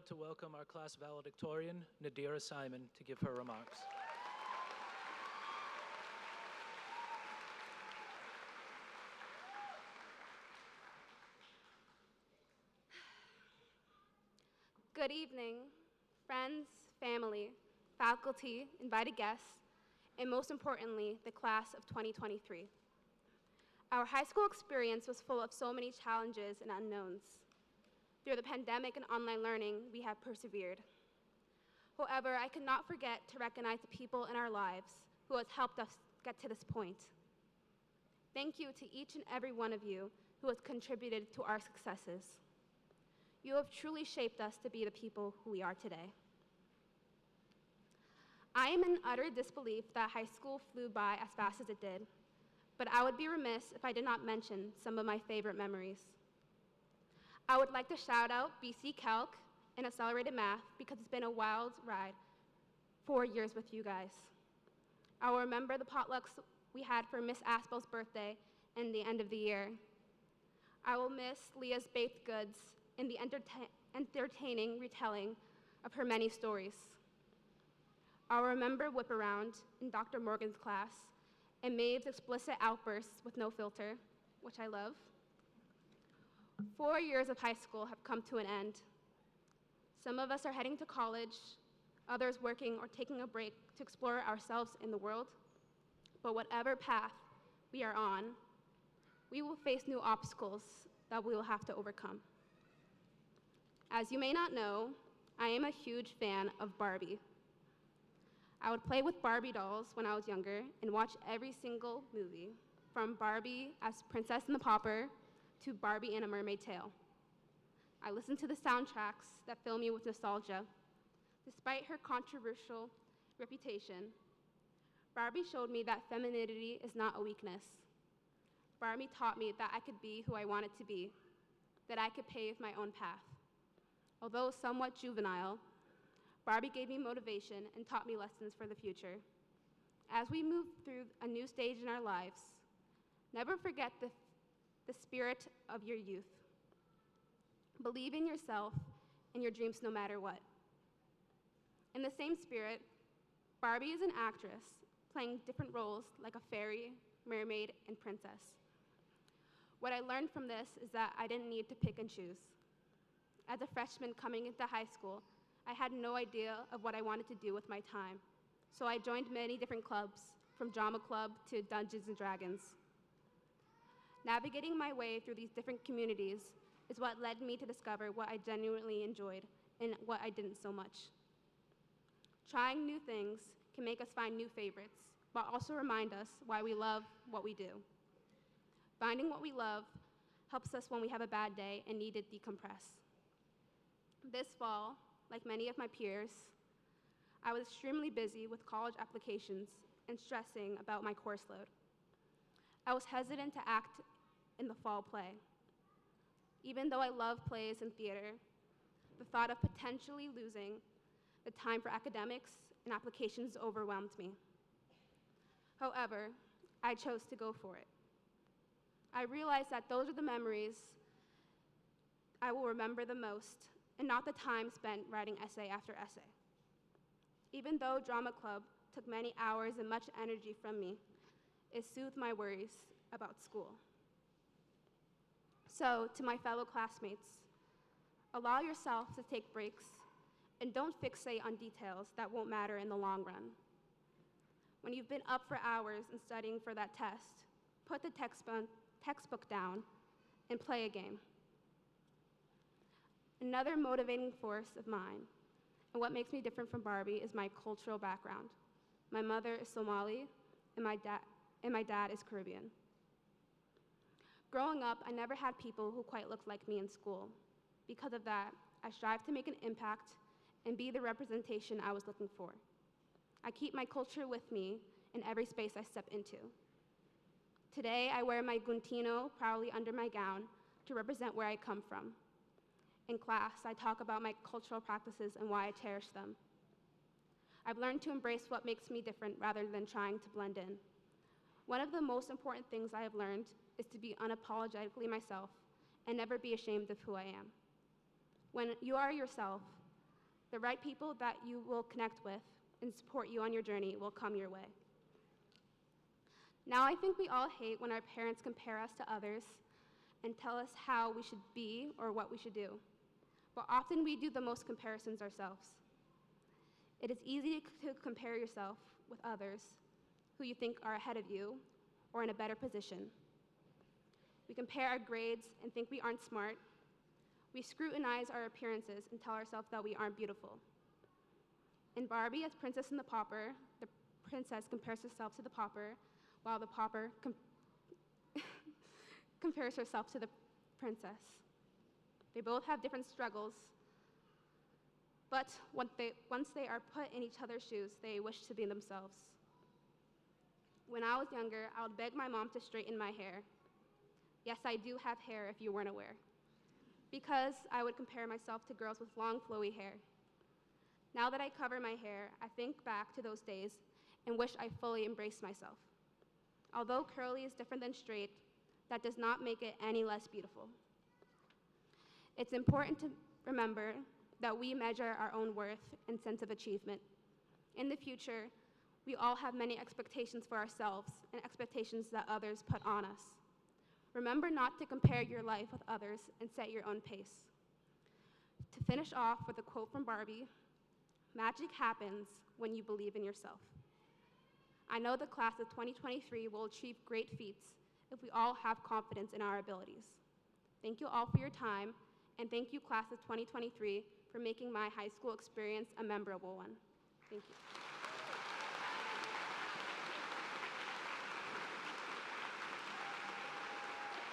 like to welcome our class valedictorian, Nadira Simon, to give her remarks. Good evening, friends, family, faculty, invited guests, and most importantly, the class of 2023. Our high school experience was full of so many challenges and unknowns. Through the pandemic and online learning, we have persevered. However, I could not forget to recognize the people in our lives who has helped us get to this point. Thank you to each and every one of you who has contributed to our successes. You have truly shaped us to be the people who we are today. I am in utter disbelief that high school flew by as fast as it did, but I would be remiss if I did not mention some of my favorite memories. I would like to shout out BC Calc and Accelerated Math because it's been a wild ride, 4 years with you guys. I will remember the potlucks we had for Miss Aspel's birthday and the end of the year. I will miss Leah's baked goods and the entertaining retelling of her many stories. I'll remember Whip Around in Dr. Morgan's class and Maeve's explicit outbursts with no filter, which I love. 4 years of high school have come to an end. Some of us are heading to college, others working or taking a break to explore ourselves in the world. But whatever path we are on, we will face new obstacles that we will have to overcome. As you may not know, I am a huge fan of Barbie. I would play with Barbie dolls when I was younger and watch every single movie, from Barbie as Princess and the Pauper to Barbie and A Mermaid's Tale. I listened to the soundtracks that fill me with nostalgia. Despite her controversial reputation, Barbie showed me that femininity is not a weakness. Barbie taught me that I could be who I wanted to be, that I could pave my own path. Although somewhat juvenile, Barbie gave me motivation and taught me lessons for the future. As we move through a new stage in our lives, never forget the spirit of your youth. Believe in yourself and your dreams no matter what. In the same spirit, Barbie is an actress playing different roles like a fairy, mermaid, and princess. What I learned from this is that I didn't need to pick and choose. As a freshman coming into high school, I had no idea of what I wanted to do with my time, so I joined many different clubs, from drama club to Dungeons and Dragons. Navigating my way through these different communities is what led me to discover what I genuinely enjoyed and what I didn't so much. Trying new things can make us find new favorites, but also remind us why we love what we do. Finding what we love helps us when we have a bad day and need to decompress. This fall, like many of my peers, I was extremely busy with college applications and stressing about my course load. I was hesitant to act in the fall play. Even though I love plays and theater, the thought of potentially losing the time for academics and applications overwhelmed me. However, I chose to go for it. I realized that those are the memories I will remember the most, and not the time spent writing essay after essay. Even though drama club took many hours and much energy from me, it soothed my worries about school. So, to my fellow classmates, allow yourself to take breaks and don't fixate on details that won't matter in the long run. When you've been up for hours and studying for that test, put the textbook down and play a game. Another motivating force of mine, and what makes me different from Barbie, is my cultural background. My mother is Somali, and my dad is Caribbean. Growing up, I never had people who quite looked like me in school. Because of that, I strive to make an impact and be the representation I was looking for. I keep my culture with me in every space I step into. Today, I wear my guntino proudly under my gown to represent where I come from. In class, I talk about my cultural practices and why I cherish them. I've learned to embrace what makes me different rather than trying to blend in. One of the most important things I have learned is to be unapologetically myself and never be ashamed of who I am. When you are yourself, The right people that you will connect with and support you on your journey will come your way. Now I think we all hate when our parents compare us to others and tell us how we should be or what we should do. But often we do the most comparisons ourselves. It is easy to compare yourself with others who you think are ahead of you or in a better position. We compare our grades and think we aren't smart. We scrutinize our appearances and tell ourselves that we aren't beautiful. In Barbie, as Princess and the Pauper, the princess compares herself to the pauper, while the pauper compares herself to the princess. They both have different struggles, but once they are put in each other's shoes, they wish to be themselves. When I was younger, I would beg my mom to straighten my hair. Yes, I do have hair if you weren't aware, because I would compare myself to girls with long, flowy hair. Now that I cover my hair, I think back to those days and wish I fully embraced myself. Although curly is different than straight, that does not make it any less beautiful. It's important to remember that we measure our own worth and sense of achievement. In the future, we all have many expectations for ourselves and expectations that others put on us. Remember not to compare your life with others and set your own pace. To finish off with a quote from Barbie, "Magic happens when you believe in yourself." I know the class of 2023 will achieve great feats if we all have confidence in our abilities. Thank you all for your time, and thank you, class of 2023, for making my high school experience a memorable one. Thank you.